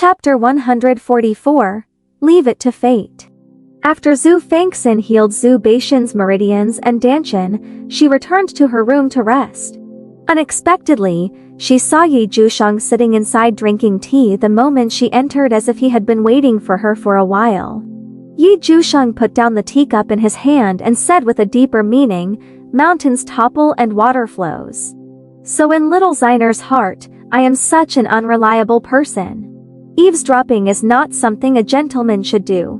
Chapter 144. Leave it to fate. After Xue Fanxin healed Xue Baixin's meridians and Danshan, she returned to her room to rest. Unexpectedly, she saw Jiushang sitting inside drinking tea the moment she entered, as if he had been waiting for her for a while. Jiushang put down the teacup in his hand and said with a deeper meaning, "Mountains topple and water flows. So in little Xainer's heart, I am such an unreliable person. Eavesdropping is not something a gentleman should do."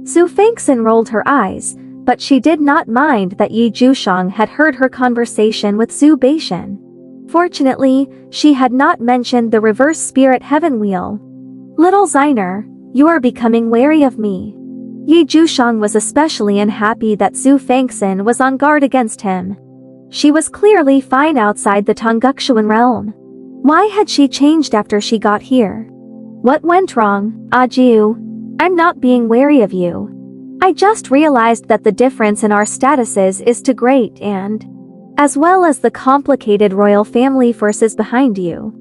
Xue Fanxin rolled her eyes, but she did not mind that Jiushang had heard her conversation with Xue Baixin. Fortunately, she had not mentioned the reverse spirit heaven wheel. "Little Xainer, you are becoming wary of me." Jiushang was especially unhappy that Xue Fanxin was on guard against him. She was clearly fine outside the Tongguxuan realm. Why had she changed after she got here? What went wrong? Jiu? I'm not being wary of you. I just realized that the difference in our statuses is too great, and as well as the complicated royal family forces behind you.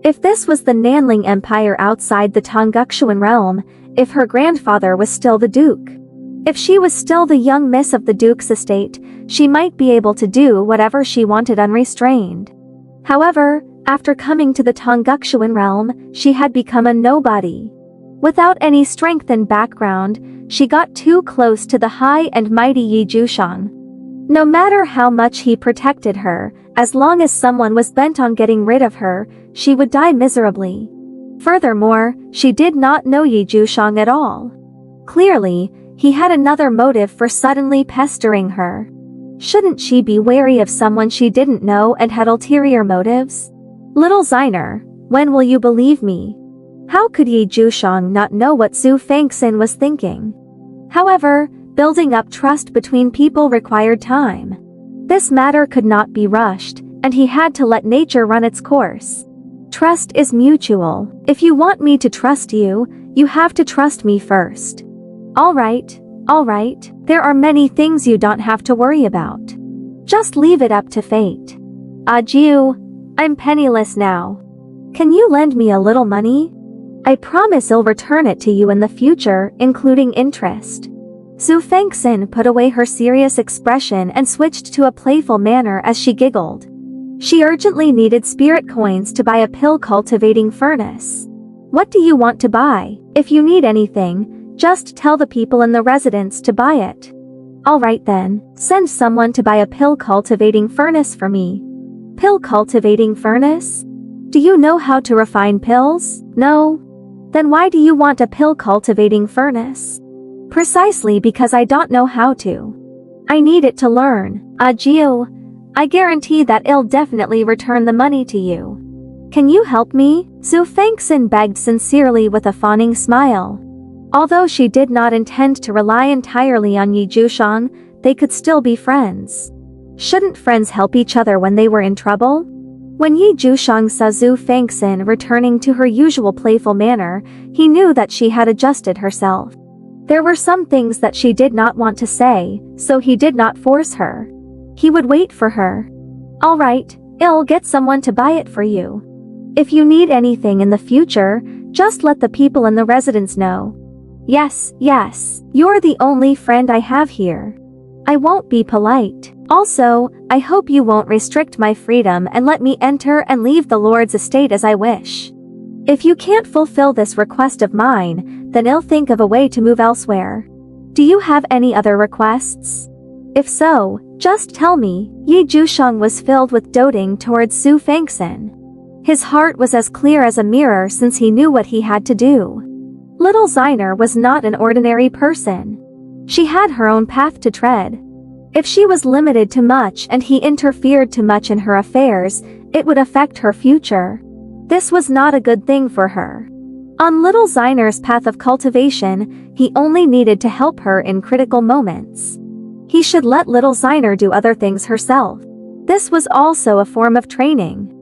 If this was the Nanling Empire outside the Tongguxuan realm, if her grandfather was still the duke, if she was still the young miss of the duke's estate, she might be able to do whatever she wanted unrestrained. However, after coming to the Tongguxuan realm, she had become a nobody. Without any strength and background, she got too close to the high and mighty Jiushang. No matter how much he protected her, as long as someone was bent on getting rid of her, she would die miserably. Furthermore, she did not know Jiushang at all. Clearly, he had another motive for suddenly pestering her. Shouldn't she be wary of someone she didn't know and had ulterior motives? "Little Xainer, when will you believe me?" How could Jiushang not know what Xue Fanxin was thinking? However, building up trust between people required time. This matter could not be rushed, and he had to let nature run its course. Trust is mutual. If you want me to trust you, you have to trust me first. All right. There are many things you don't have to worry about. Just leave it up to fate. Jiu, I'm penniless now. Can you lend me a little money? I promise I'll return it to you in the future, including interest. Xue Fanxin put away her serious expression and switched to a playful manner as she giggled. She urgently needed spirit coins to buy a pill-cultivating furnace. What do you want to buy? If you need anything, just tell the people in the residence to buy it. All right then, send someone to buy a pill-cultivating furnace for me. Pill-cultivating furnace? Do you know how to refine pills? No? Then why do you want a pill-cultivating furnace? Precisely because I don't know how to. I need it to learn. Jiu, I guarantee that I'll definitely return the money to you. Can you help me? Xue Fanxin begged sincerely with a fawning smile. Although she did not intend to rely entirely on Jiushang, they could still be friends. Shouldn't friends help each other when they were in trouble? When Jiushang saw Xue Fanxin returning to her usual playful manner, he knew that she had adjusted herself. There were some things that she did not want to say, so he did not force her. He would wait for her. All right, I'll get someone to buy it for you. If you need anything in the future, just let the people in the residence know. Yes, you're the only friend I have here. I won't be polite. Also, I hope you won't restrict my freedom and let me enter and leave the Lord's estate as I wish. If you can't fulfill this request of mine, then I'll think of a way to move elsewhere. Do you have any other requests? If so, just tell me. Jiushang was filled with doting towards Xue Fanxin. His heart was as clear as a mirror since he knew what he had to do. Little Xainer was not an ordinary person. She had her own path to tread. If she was limited too much and he interfered too much in her affairs, it would affect her future. This was not a good thing for her. On little Xainer's path of cultivation, he only needed to help her in critical moments. He should let little Xainer do other things herself. This was also a form of training.